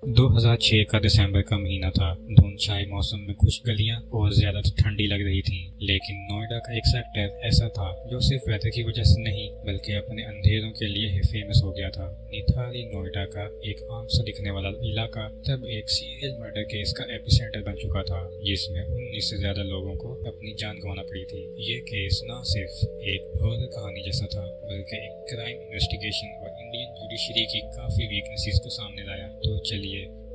2006 का दिसंबर का महीना था। धुंध छाए मौसम में कुछ गलियां और ज्यादा ठंडी लग रही थीं, लेकिन नोएडा का एक सेक्टर ऐसा था जो सिर्फ वेदर की वजह से नहीं बल्कि अपने अंधेरों के लिए ही फेमस हो गया था। निथारी नोएडा का एक आम सा दिखने वाला इलाका तब एक सीरियल मर्डर केस का एपिसेंटर बन चुका था, जिसमें 19 से ज्यादा लोगों को अपनी जान गंवाना पड़ी थी। ये केस न सिर्फ एक हॉरर कहानी जैसा था बल्कि एक क्राइम इन्वेस्टिगेशन और इंडियन जुडिशरी की काफी वीकनेसेस को सामने लाया। तो चलिए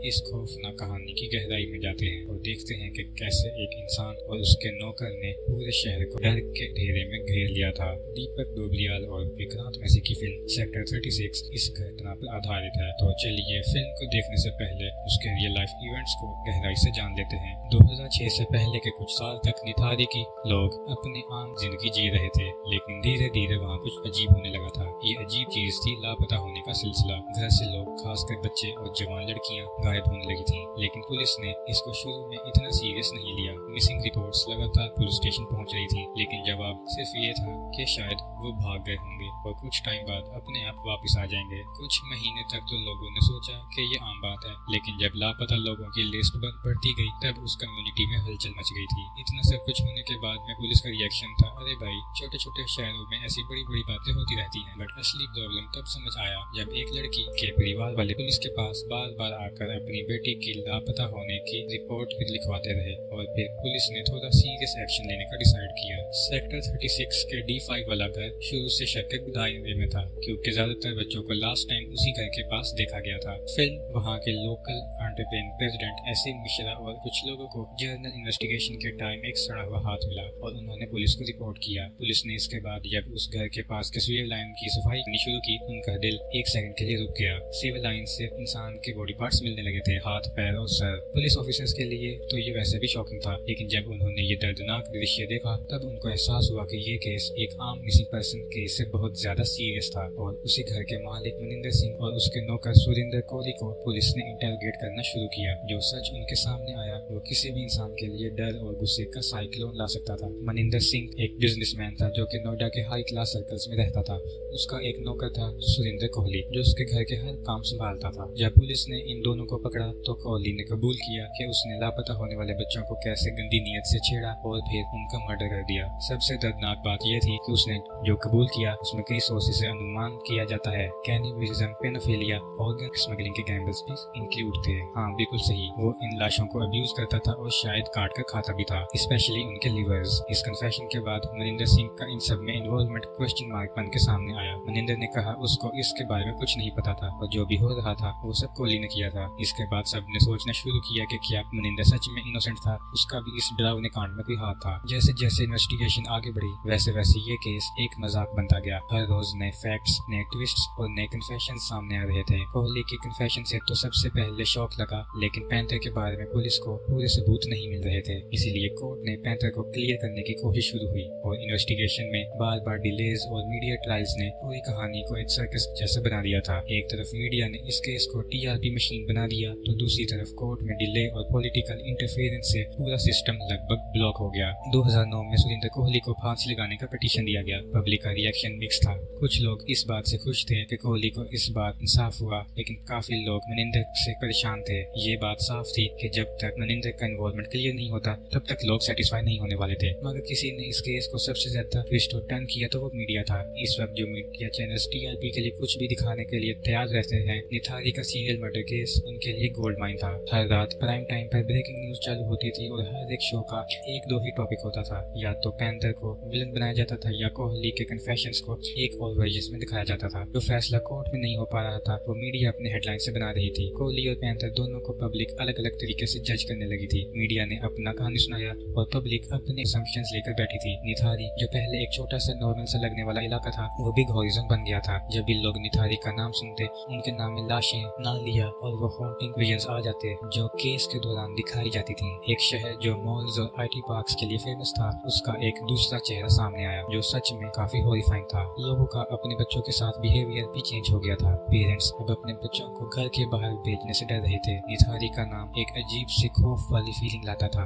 इस खौफनाक कहानी की गहराई में जाते हैं और देखते हैं कि कैसे एक इंसान और उसके नौकर ने पूरे शहर को डर के घेरे में घेर लिया था। दीपक डोबलियाल और विक्रांत मैसी की फिल्म सेक्टर 36 इस घटना पर आधारित है। तो चलिए फिल्म को देखने से पहले उसके रियल लाइफ इवेंट्स को गहराई से जान लेते हैं। 2006 से पहले के कुछ साल तक निथारी की लोग अपनी आम जिंदगी जी रहे थे, लेकिन धीरे धीरे वहाँ कुछ अजीब होने लगा था। ये अजीब चीज थी लापता होने का सिलसिला। घर से लोग, खासकर बच्चे और जवान लड़कियां गायब होने लगी थीं, लेकिन पुलिस ने इसको शुरू में इतना सीरियस नहीं लिया। मिसिंग रिपोर्ट्स लगातार पुलिस स्टेशन पहुंच रही थीं, लेकिन जवाब सिर्फ ये था कि शायद वो भाग गए होंगे और कुछ टाइम बाद अपने आप वापस आ जाएंगे। कुछ महीने तक तो लोगों ने सोचा कि ये आम बात है, लेकिन जब लापता लोगों की लिस्ट बढ़ती गई तब उस कम्युनिटी में हलचल मच गई थी। इतना सब कुछ होने के बाद में पुलिस का रिएक्शन था, अरे भाई, छोटे छोटे शहरों में ऐसी बड़ी बड़ी बातें होती रहती हैं। बट असली प्रॉब्लम तब समझ आया जब एक लड़की के परिवार वाले पुलिस के पास बार बार आकर अपनी बेटी की लापता होने की रिपोर्ट भी लिखवाते रहे और फिर पुलिस ने थोड़ा सीरियस एक्शन लेने का डिसाइड किया। सेक्टर 36 के D5 वाला घर शुरू से शक के दायरे में था, क्योंकि ज्यादातर बच्चों को लास्ट टाइम उसी घर के पास देखा गया था। फिल्म वहाँ के local entrepreneur president S A Mishra और कुछ लोगों को जर्नल इन्वेस्टिगेशन के टाइम एक सड़ा हुआ हाथ मिला और उन्होंने पुलिस को रिपोर्ट किया। पुलिस ने इसके बाद जब उस घर के पास के सीवर लाइन की सफाई करनी शुरू की, उनका दिल एक सेकंड के लिए रुक गया। सीवर लाइन से इंसान के बॉडी पार्ट्स मिलने लगे थे, हाथ, पैर और सर। पुलिस ऑफिसर्स के लिए तो ये वैसे भी शॉकिंग था, लेकिन जब उन्होंने ये दर्दनाक दृश्य देखा तब उनको एहसास हुआ कि ये केस एक आम मिसिंग पर्सन केस से बहुत ज्यादा सीरियस था। और उसी घर के मालिक मनिंदर सिंह और उसके नौकर सुरिंदर कोहली को पुलिस ने इंटेरोगेट करना शुरू किया। जो सच उनके सामने आया वो किसी भी इंसान के लिए डर और गुस्से का साइक्लोन ला सकता था। मनिंदर सिंह एक बिजनेसमैन था जो कि नोएडा के हाई क्लास सर्कल्स में रहता था। उसका एक नौकर था सुरिंदर कोहली, जो उसके घर के हर काम संभालता था। जब पुलिस ने इन दोनों को पकड़ा तो कोहली ने कबूल किया कि उसने लापता होने वाले बच्चों को कैसे गंदी नीयत से छेड़ा और फिर उनका मर्डर कर दिया। सबसे दर्दनाक बात यह थी कि उसने जो कबूल किया उसमें कई सोर्सेज से अनुमान किया जाता है कैनिबलिज्म, पेडोफिलिया, ऑर्गन स्मगलिंग के गैम्बल्स भी इंक्लूड थे। हाँ, बिल्कुल सही, वो इन लाशों को अब्यूज करता था और शायद काट कर खाता भी था, स्पेशली उनके लिवर्स। इस कन्फेशन के बाद मनिंदर सिंह का इन सब में इन्वॉल्वमेंट क्वेश्चन मार्क बन के सामने आया। मनिंदर ने कहा उसको इसके बारे में कुछ नहीं पता था और जो भी हो रहा था वो सब कोहली ने किया था। इसके बाद सबने सोचना शुरू किया कि क्या मनिंदर सच में इनोसेंट था, उसका भी इस डरावने कांड में कोई हाथ था। जैसे जैसे इन्वेस्टिगेशन आगे बढ़ी वैसे वैसे ये केस एक मजाक बनता गया। हर रोज नए फैक्ट्स, नए ट्विस्ट्स और नए कन्फेशन सामने आ रहे थे। कोहली के कन्फेशन से तो सबसे पहले शॉक लगा, लेकिन पैंथर के बारे में पुलिस को पूरे सबूत नहीं मिल रहे थे, इसीलिए कोर्ट ने पैंथर को क्लियर करने की कोशिश शुरू हुई। और इन्वेस्टिगेशन में बार बार डिलेज और मीडिया ट्रायल्स ने पूरी कहानी को एक सर्कस जैसा बना दिया था। एक तरफ मीडिया ने इस केस को TRP मशीन बना दिया तो दूसरी तरफ कोर्ट में डिले और पॉलिटिकल इंटरफेरेंस से पूरा सिस्टम लगभग ब्लॉक हो गया। 2009 में सुरिंदर कोहली को फांसी लगाने का पिटीशन दिया गया। पब्लिक का रिएक्शन मिक्स था। कुछ लोग इस बात से खुश थे कि कोहली को इस बार इंसाफ हुआ, लेकिन काफी लोग मनिंदर से परेशान थे। ये बात साफ थी कि जब तक मनिंदर का इन्वॉल्वमेंट क्लियर नहीं होता तब तक लोग सेटिस्फाई नहीं होने वाले थे। मगर किसी ने इस केस को सबसे ज्यादा ट्विस्ट और टर्न किया तो वो मीडिया था। इस वक्त जो मीडिया चैनल्स TRP के लिए कुछ भी दिखाने के लिए तैयार रहते हैं, निथारी का सीरियल मर्डर केस उनके लिए गोल्ड माइन था। हर रात प्राइम टाइम पर ब्रेकिंग न्यूज चालू होती थी और हर एक शो का एक दो ही टॉपिक होता था। या तो पैंथर को विलन बनाया जाता था या कोहली के कन्फेशंस को एक और वर्जन में दिखाया जाता था। जो फैसला कोर्ट में नहीं हो पा रहा था वो मीडिया अपने हेडलाइन से बना रही थी। कोहली और पैंथर दोनों को पब्लिक अलग अलग तरीके से जज करने लगी थी। मीडिया ने अपना कहानी सुनाया और पब्लिक अपने असम्पशंस लेकर बैठी थी। निथारी जो पहले एक छोटा सा नॉर्मल सा लगने वाला इलाका था वो बिग हॉरिजन बन गया था। जब भी लोग निथारी का नाम सुनते उनके नाम में लाशें, नालियां और वो हॉन्टिंग विजन्स आ जाते जो केस के दौरान दिखाई जाती थी। एक शहर जो मॉल्स और IT पार्क्स के लिए फेमस था, उसका एक दूसरा चेहरा सामने आया जो सच में काफी हॉरिफाइंग था। लोगों का अपने बच्चों के साथ बिहेवियर भी चेंज हो गया था। पेरेंट्स अब अपने बच्चों को घर के बाहर भेजने से डर रहे थे। निथारी का नाम एक अजीब सी खौफ वाली फीलिंग लाता था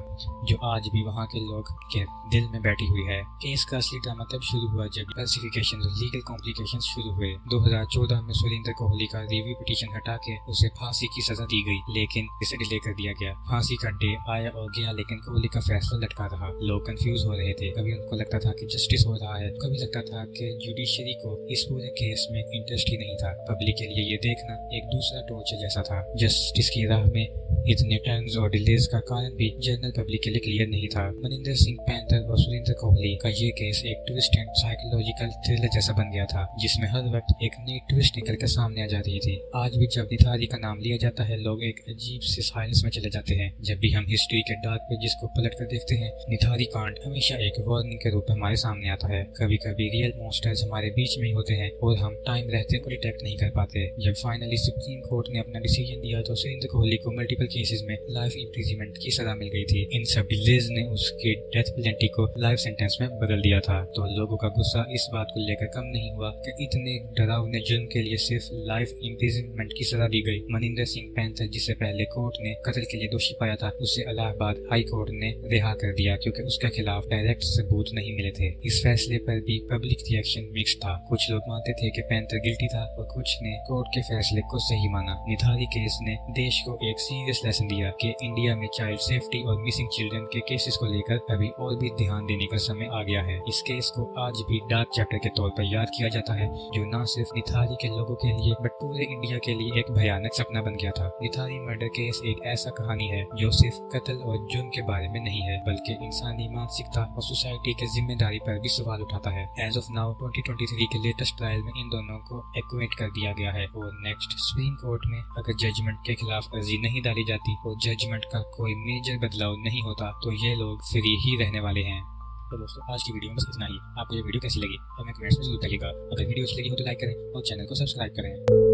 जो आज भी वहाँ के लोग के दिल में बैठी हुई है। केस का असली ड्रामा तब शुरू हुआ जब क्लासिफिकेशन और लीगल कॉम्प्लिकेशंस शुरू हुए। 2014 में सुरिंदर कोहली का रिव्यू पिटीशन हटा के उसे फांसी की सजा सजा दी गई, लेकिन इसे डिले कर दिया गया। फांसी का डे आया और गया, लेकिन कोहली का फैसला लटका रहा। लोग कंफ्यूज हो रहे थे, कभी उनको लगता था कि जस्टिस हो रहा है, कभी लगता था कि जुडिशरी को इस पूरे केस में इंटरेस्ट ही नहीं था। पब्लिक के लिए ये देखना एक दूसरा टॉर्चर जैसा था। जस्टिस की राह में इतने टर्न्स और डिलेज का कारण भी जनरल पब्लिक के लिए क्लियर नहीं था। मनिंदर सिंह पैंथर और सुरेंद्र कोहली का ये केस एक ट्विस्ट एंड साइकोलॉजिकल थ्रिलर जैसा बन गया था, जिसमें हर वक्त एक नई ट्विस्ट निकल कर सामने आ जा रही थी। आज भी जब निथारी का नाम लिया जाता है, लोग एक अजीब से साइलेंस में चले जाते हैं। जब भी हम हिस्ट्री के डार्क पेजेस को पलट कर देखते हैं, निथारी कांड हमेशा एक वार्निंग के रूप में हमारे सामने आता है। कभी कभी रियल मॉन्स्टर्स हमारे बीच में ही होते हैं और हम टाइम रहते को डिटेक्ट नहीं कर पाते। जब फाइनली सुप्रीम कोर्ट ने अपना डिसीजन दिया तो सुरेंद्र कोहली को मल्टीपल केसेस में लाइफ इम्प्रिजनमेंट की सजा मिल गई थी। इन सब डिलेज ने उसके डेथ पेनल्टी को लाइफ सेंटेंस में बदल दिया था। तो लोगों का गुस्सा इस बात को लेकर कम नहीं हुआ कि इतने डरावने जुर्म के लिए सिर्फ लाइफ इम्प्रिजनमेंट की सजा दी गई। मनिंदर सिंह पैंथर, जिसे पहले कोर्ट ने कत्ल के लिए दोषी पाया था, उसे इलाहाबाद हाई कोर्ट ने रिहा कर दिया क्योंकि उसके खिलाफ डायरेक्ट सबूत नहीं मिले थे। इस फैसले पर भी पब्लिक रिएक्शन मिक्स था। कुछ लोग मानते थे कि पैंथर गिल्टी था और कुछ ने कोर्ट के फैसले को सही माना। निथारी केस ने देश को एक सीरियस लेसन दिया कि इंडिया में चाइल्ड सेफ्टी और मिसिंग चिल्ड्रन के केसेस को लेकर अभी और भी ध्यान देने का समय आ गया है। इस केस को आज भी डार्क चैप्टर के तौर पर याद किया जाता है, जो न सिर्फ निथारी के लोगों के लिए बट पूरे इंडिया के लिए एक भयानक सपना बन गया था। निथारी मर्डर केस एक ऐसा कहानी है जो सिर्फ कत्ल और जुर्म के बारे में नहीं है, बल्कि इंसानी मानसिकता और सोसाइटी के जिम्मेदारी पर भी सवाल उठाता है। एज ऑफ नाउ 2023 के लेटेस्ट ट्रायल में इन दोनों को एक्विट कर दिया गया है और नेक्स्ट सुप्रीम कोर्ट में अगर जजमेंट के खिलाफ अर्जी नहीं डाली जाती और जजमेंट का कोई मेजर बदलाव नहीं होता तो ये लोग फ्री ही रहने वाले हैं। तो दोस्तों, आज की वीडियो में बस इतना ही। आपको ये वीडियो कैसी लगी हमें कमेंट्स में जरूर बताइएगा। अगर वीडियो अच्छी लगी हो तो लाइक करें और चैनल को सब्सक्राइब करें।